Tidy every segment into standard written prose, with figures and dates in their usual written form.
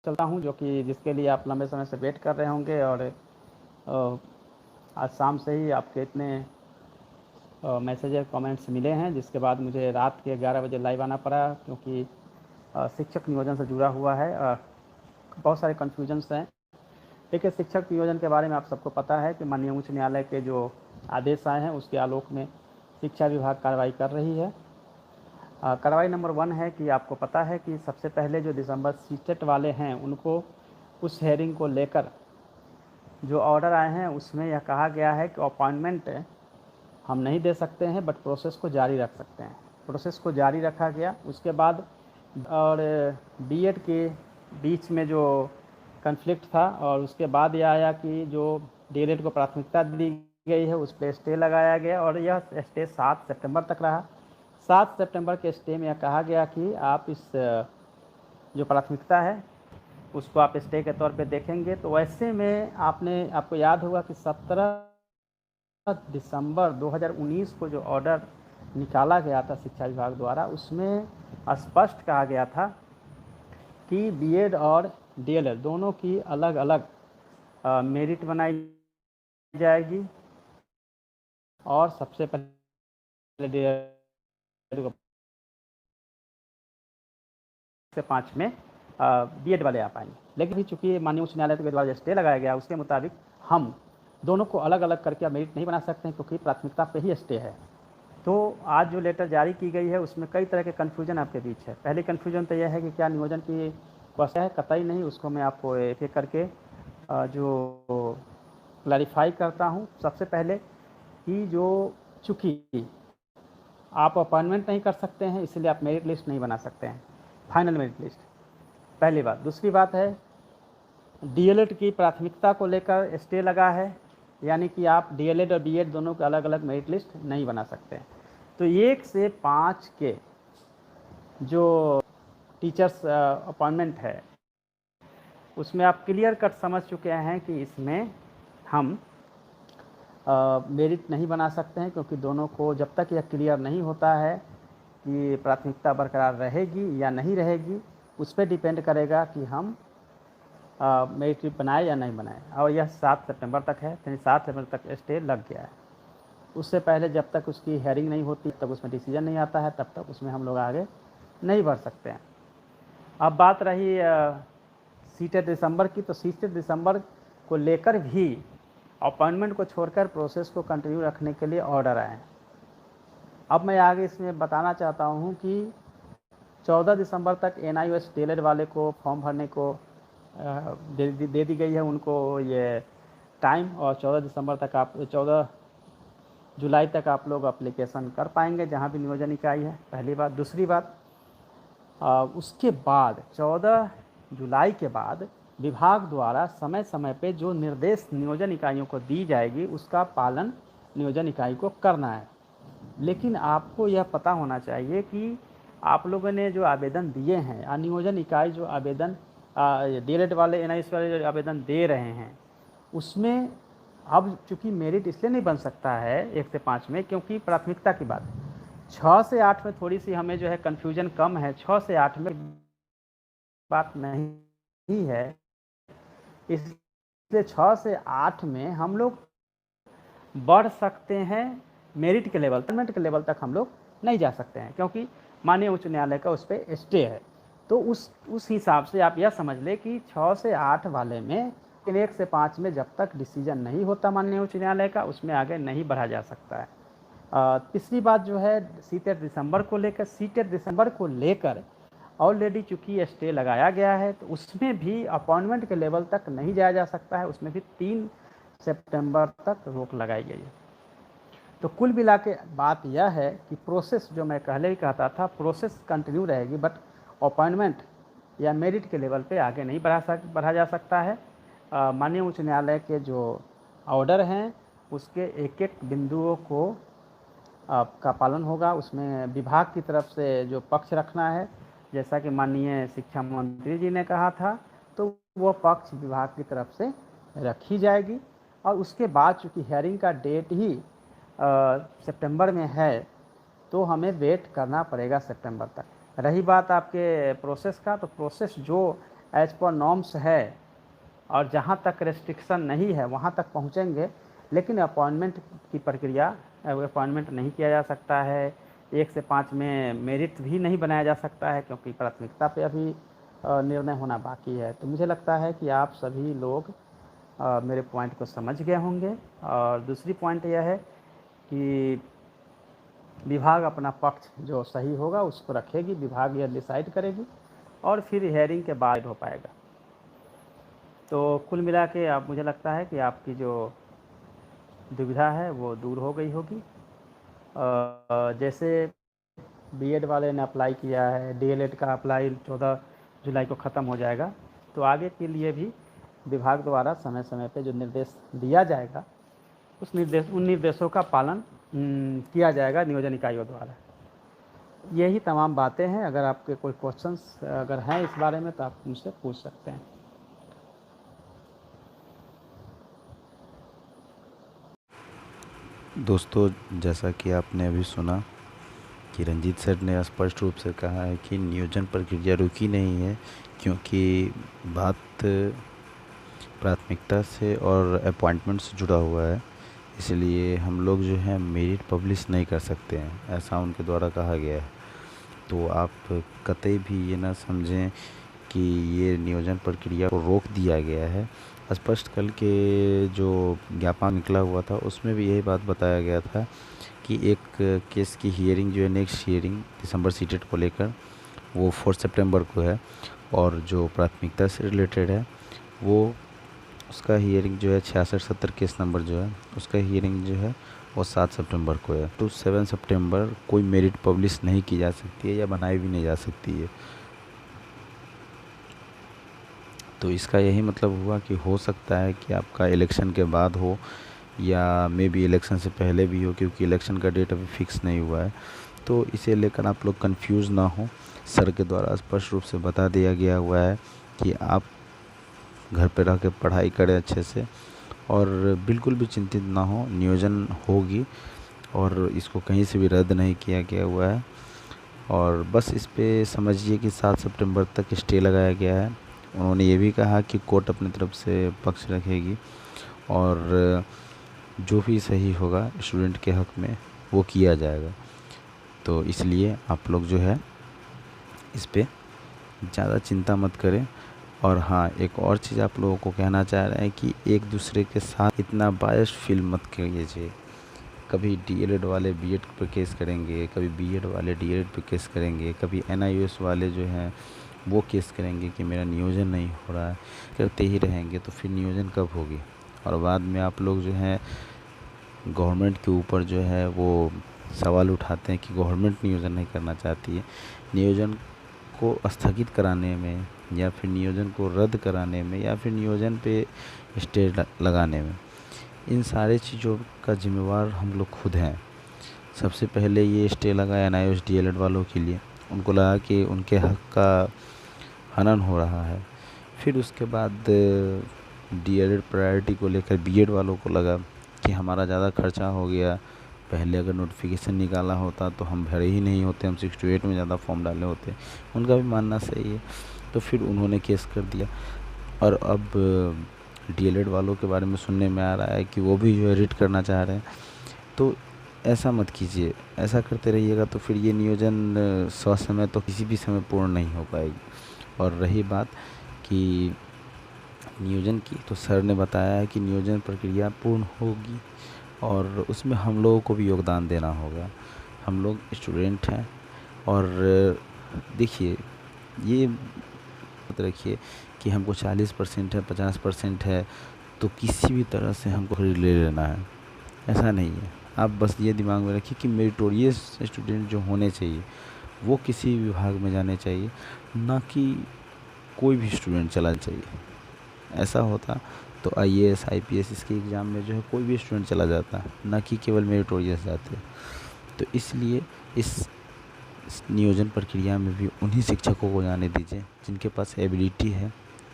चलता हूं, जो कि जिसके लिए आप लंबे समय से वेट कर रहे होंगे। और आज शाम से ही आपके इतने मैसेज कमेंट्स मिले हैं, जिसके बाद मुझे रात के 11 बजे लाइव आना पड़ा, क्योंकि शिक्षक नियोजन से जुड़ा हुआ है। बहुत सारे कन्फ्यूजन्स हैं। देखिए, शिक्षक नियोजन के बारे में आप सबको पता है कि माननीय उच्च न्यायालय के जो आदेश आए हैं उसके आलोक में शिक्षा विभाग कार्रवाई कर रही है। कार्रवाई नंबर 1 है कि आपको पता है कि सबसे पहले जो दिसंबर सीटेट वाले हैं उनको उस हेयरिंग को लेकर जो ऑर्डर आए हैं उसमें यह कहा गया है कि अपॉइंटमेंट हम नहीं दे सकते हैं, बट प्रोसेस को जारी रख सकते हैं। प्रोसेस को जारी रखा गया। उसके बाद और बीएड के बीच में जो कन्फ्लिक्ट था, और उसके बाद यह आया कि जो डीएलएड को प्राथमिकता दी गई है उस पर स्टे लगाया गया, और यह स्टे 7 सितंबर तक रहा। 7 सितंबर के स्टे में यह कहा गया कि आप इस जो प्राथमिकता है उसको आप स्टे के तौर पे देखेंगे। तो वैसे में आपको याद होगा कि 17 दिसंबर 2019 को जो ऑर्डर निकाला गया था शिक्षा विभाग द्वारा, उसमें स्पष्ट कहा गया था कि बीएड और डीएलएड दोनों की अलग अलग मेरिट बनाई जाएगी, और सबसे पहले डीएलएड को से 5 में बीएड वाले आ पाएंगे। लेकिन चूंकि माननीय उच्च न्यायालय के द्वारा स्टे लगाया गया, उसके मुताबिक हम दोनों को अलग अलग करके मेरिट नहीं बना सकते हैं, क्योंकि प्राथमिकता पे ही स्टे है। तो आज जो लेटर जारी की गई है उसमें कई तरह के कन्फ्यूजन आपके बीच है। पहली कन्फ्यूजन तो यह है कि क्या नियोजन की क्वेश्चन है, कतई नहीं। उसको मैं आपको एक एक करके जो क्लैरिफाई करता हूँ। सबसे पहले कि जो चूँकि आप अपॉइंटमेंट नहीं कर सकते हैं, इसलिए आप मेरिट लिस्ट नहीं बना सकते हैं, फाइनल मेरिट लिस्ट, पहली बात। दूसरी बात है, डीएलएड की प्राथमिकता को लेकर स्टे लगा है, यानी कि आप डीएलएड और बीएड दोनों के अलग अलग मेरिट लिस्ट नहीं बना सकते हैं। तो 1 से 5 के जो टीचर्स अपॉइंटमेंट है उसमें आप क्लियर कट समझ चुके हैं कि इसमें हम मेरिट नहीं बना सकते हैं, क्योंकि दोनों को जब तक यह क्लियर नहीं होता है कि प्राथमिकता बरकरार रहेगी या नहीं रहेगी, उस पर डिपेंड करेगा कि हम मेरिट बनाए या नहीं बनाए। और यह 7 सितंबर तक है, यानी 7 सितंबर तक स्टे लग गया है। उससे पहले जब तक उसकी हेयरिंग नहीं होती, तब उसमें डिसीजन नहीं आता है, तब तक उसमें हम लोग आगे नहीं बढ़ सकते हैं। अब बात रही सीटेट दिसंबर की, तो सीटेट दिसंबर को लेकर भी अपॉइंटमेंट को छोड़कर प्रोसेस को कंटिन्यू रखने के लिए ऑर्डर आए हैं। अब मैं आगे इसमें बताना चाहता हूं कि 14 दिसंबर तक एनआईओएस डीएलएड वाले को फॉर्म भरने को दे दी गई है उनको ये टाइम, और 14 दिसंबर तक 14 जुलाई तक आप लोग अप्लीकेशन कर पाएंगे जहां भी नियोजन इकाई है, पहली बात। दूसरी बात, उसके बाद 14 जुलाई के बाद विभाग द्वारा समय समय पे जो निर्देश नियोजन इकाइयों को दी जाएगी उसका पालन नियोजन इकाई को करना है। लेकिन आपको यह पता होना चाहिए कि आप लोगों ने जो आवेदन दिए हैं, नियोजन इकाई जो आवेदन डीएलएड वाले एनआईएस वाले जो आवेदन दे रहे हैं, उसमें अब चूंकि मेरिट इसलिए नहीं बन सकता है 1 से 5 में, क्योंकि प्राथमिकता की बात 6 से 8 में थोड़ी सी हमें जो है कन्फ्यूजन कम है। 6 से 8 में बात नहीं है, इसलिए 6 से 8 में हम लोग बढ़ सकते हैं मेरिट के लेवल, पेमेंट के लेवल तक हम लोग नहीं जा सकते हैं, क्योंकि माननीय उच्च न्यायालय का उस पर स्टे है। तो उस हिसाब से आप यह समझ ले कि 6 से 8 वाले में 1 से 5 में जब तक डिसीजन नहीं होता माननीय उच्च न्यायालय का, उसमें आगे नहीं बढ़ा जा सकता है। तीसरी बात जो है सीटेट दिसंबर को लेकर, सीटेट दिसंबर को लेकर ऑलरेडी चूंकि स्टे लगाया गया है, तो उसमें भी अपॉइंटमेंट के लेवल तक नहीं जाया जा सकता है, उसमें भी 3 सितंबर तक रोक लगाई गई है। तो कुल मिला के बात यह है कि प्रोसेस जो मैं पहले ही कहता था, प्रोसेस कंटिन्यू रहेगी, बट अपॉइंटमेंट या मेरिट के लेवल पे आगे नहीं बढ़ा जा सकता है। माननीय उच्च न्यायालय के जो ऑर्डर हैं उसके एक एक बिंदुओं को का पालन होगा। उसमें विभाग की तरफ से जो पक्ष रखना है, जैसा कि माननीय शिक्षा मंत्री जी ने कहा था, तो वो पक्ष विभाग की तरफ से रखी जाएगी। और उसके बाद चूँकि हेयरिंग का डेट ही सितंबर में है, तो हमें वेट करना पड़ेगा सितंबर तक। रही बात आपके प्रोसेस का, तो प्रोसेस जो एज पर नॉर्म्स है और जहाँ तक रेस्ट्रिक्शन नहीं है वहाँ तक पहुँचेंगे, लेकिन अपॉइंटमेंट की प्रक्रिया, अपॉइंटमेंट नहीं किया जा सकता है। 1 से 5 में मेरिट भी नहीं बनाया जा सकता है, क्योंकि प्राथमिकता पे अभी निर्णय होना बाकी है। तो मुझे लगता है कि आप सभी लोग मेरे पॉइंट को समझ गए होंगे। और दूसरी पॉइंट यह है कि विभाग अपना पक्ष जो सही होगा उसको रखेगी, विभाग यह डिसाइड करेगी और फिर हियरिंग के बाद हो पाएगा। तो कुल मिला के अब मुझे लगता है कि आपकी जो दुविधा है वो दूर हो गई होगी। जैसे बीएड वाले ने अप्लाई किया है, डीएलएड का अप्लाई 14 जुलाई को ख़त्म हो जाएगा, तो आगे के लिए भी विभाग द्वारा समय समय पे जो निर्देश दिया जाएगा उन निर्देशों का पालन किया जाएगा नियोजन इकाइयों द्वारा। यही तमाम बातें हैं। अगर आपके कोई क्वेश्चंस अगर हैं इस बारे में तो आप मुझसे पूछ सकते हैं। दोस्तों, जैसा कि आपने अभी सुना कि रंजीत सर ने स्पष्ट रूप से कहा है कि नियोजन प्रक्रिया रुकी नहीं है, क्योंकि बात प्राथमिकता से और अपॉइंटमेंट से जुड़ा हुआ है। इसलिए हम लोग जो है मेरिट पब्लिश नहीं कर सकते हैं, ऐसा उनके द्वारा कहा गया है। तो आप कतई भी ये ना समझें कि ये नियोजन प्रक्रिया को रोक दिया गया है। स्पष्ट कल के जो ज्ञापन निकला हुआ था उसमें भी यही बात बताया गया था कि एक केस की हियरिंग जो है, नेक्स्ट हियरिंग दिसंबर सीटेट को लेकर, वो 4 सितंबर को है। और जो प्राथमिकता से रिलेटेड है वो उसका हियरिंग जो है 66-70 केस नंबर जो है उसका हियरिंग जो है वो 7 सितंबर को है। तो 7 सितंबर कोई मेरिट पब्लिश नहीं की जा सकती है या बनाई भी नहीं जा सकती है। तो इसका यही मतलब हुआ कि हो सकता है कि आपका इलेक्शन के बाद हो या मे बी इलेक्शन से पहले भी हो, क्योंकि इलेक्शन का डेट अभी फिक्स नहीं हुआ है। तो इसे लेकर आप लोग कंफ्यूज ना हो। सर के द्वारा स्पष्ट रूप से बता दिया गया हुआ है कि आप घर पे रह के पढ़ाई करें अच्छे से और बिल्कुल भी चिंतित ना हो। नियोजन होगी और इसको कहीं से भी रद्द नहीं किया गया हुआ है। और बस इस पे समझिए कि 7 सितंबर तक स्टे लगाया गया है। उन्होंने ये भी कहा कि कोर्ट अपनी तरफ से पक्ष रखेगी और जो भी सही होगा स्टूडेंट के हक़ में वो किया जाएगा। तो इसलिए आप लोग जो है इस पे ज़्यादा चिंता मत करें। और हाँ, एक और चीज़ आप लोगों को कहना चाह रहे हैं कि एक दूसरे के साथ इतना बायस फील मत कीजिए। कभी डीएलएड वाले बीएड पे केस करेंगे, कभी बीएड वाले डीएलएड पे केस करेंगे, कभी एनआईओएस वाले जो हैं वो केस करेंगे कि मेरा नियोजन नहीं हो रहा है। करते ही रहेंगे तो फिर नियोजन कब होगी? और बाद में आप लोग जो है गवर्नमेंट के ऊपर जो है वो सवाल उठाते हैं कि गवर्नमेंट नियोजन नहीं करना चाहती है। नियोजन को स्थगित कराने में या फिर नियोजन को रद्द कराने में या फिर नियोजन पे स्टे लगाने में, इन सारे चीज़ों का जिम्मेवार हम लोग खुद हैं। सबसे पहले ये स्टे लगा एनआईओएस डीएलएड वालों के लिए, उनको लगा कि उनके हक़ का हनन हो रहा है। फिर उसके बाद डीएलएड प्रायोरिटी को लेकर बीएड वालों को लगा कि हमारा ज़्यादा खर्चा हो गया, पहले अगर नोटिफिकेशन निकाला होता तो हम भरे ही नहीं होते, हम 68 में ज़्यादा फॉर्म डाले होते। उनका भी मानना सही है। तो फिर उन्होंने केस कर दिया और अब डीएलएड वालों के बारे में सुनने में आ रहा है कि वो भी जो है रिट करना चाह रहे हैं। तो ऐसा मत कीजिए। ऐसा करते रहिएगा तो फिर ये नियोजन ससमय तो किसी भी समय पूर्ण नहीं हो पाएगी। और रही बात कि नियोजन की, तो सर ने बताया है कि नियोजन प्रक्रिया पूर्ण होगी और उसमें हम लोगों को भी योगदान देना होगा। हम लोग स्टूडेंट हैं और देखिए, ये मत रखिए कि हमको 40% है, 50% है तो किसी भी तरह से हमको खरीद ले लेना है। ऐसा नहीं है। आप बस ये दिमाग में रखिए कि मेरिटोरियस स्टूडेंट जो होने चाहिए वो किसी विभाग में जाने चाहिए, ना कि कोई भी स्टूडेंट चला चाहिए। ऐसा होता तो आईएएस आईपीएस इसके एग्ज़ाम में जो है कोई भी स्टूडेंट चला जाता, ना कि केवल मेरिटोरियस जाते। तो इसलिए इस नियोजन प्रक्रिया में भी उन्हीं शिक्षकों को जाने दीजिए जिनके पास एबिलिटी है,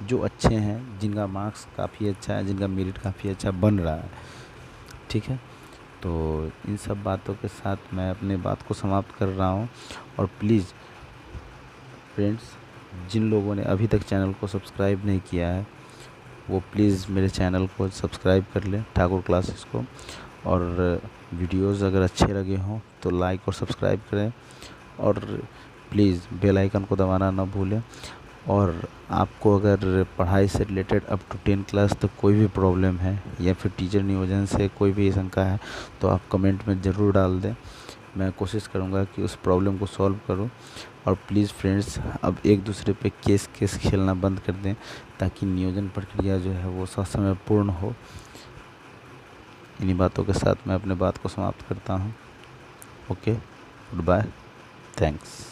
जो अच्छे हैं, जिनका मार्क्स काफ़ी अच्छा है, जिनका मेरिट काफ़ी अच्छा बन रहा है। ठीक है, तो इन सब बातों के साथ मैं अपने बात को समाप्त कर रहा हूँ। और प्लीज़ फ्रेंड्स, जिन लोगों ने अभी तक चैनल को सब्सक्राइब नहीं किया है वो प्लीज़ मेरे चैनल को सब्सक्राइब कर लें, ठाकुर क्लासेस को। और वीडियोज़ अगर अच्छे लगे हों तो लाइक और सब्सक्राइब करें, और प्लीज़ बेल आइकन को दबाना ना भूलें। और आपको अगर पढ़ाई से रिलेटेड अप टू 10 क्लास तक कोई भी प्रॉब्लम है या फिर टीचर नियोजन से कोई भी शंका है तो आप कमेंट में ज़रूर डाल दें। मैं कोशिश करूँगा कि उस प्रॉब्लम को सॉल्व करूँ। और प्लीज़ फ्रेंड्स, अब एक दूसरे पे केस खेलना बंद कर दें ताकि नियोजन प्रक्रिया जो है वो ससमय पूर्ण हो। इन्हीं बातों के साथ मैं अपने बात को समाप्त करता हूँ। Okay, good bye, thanks.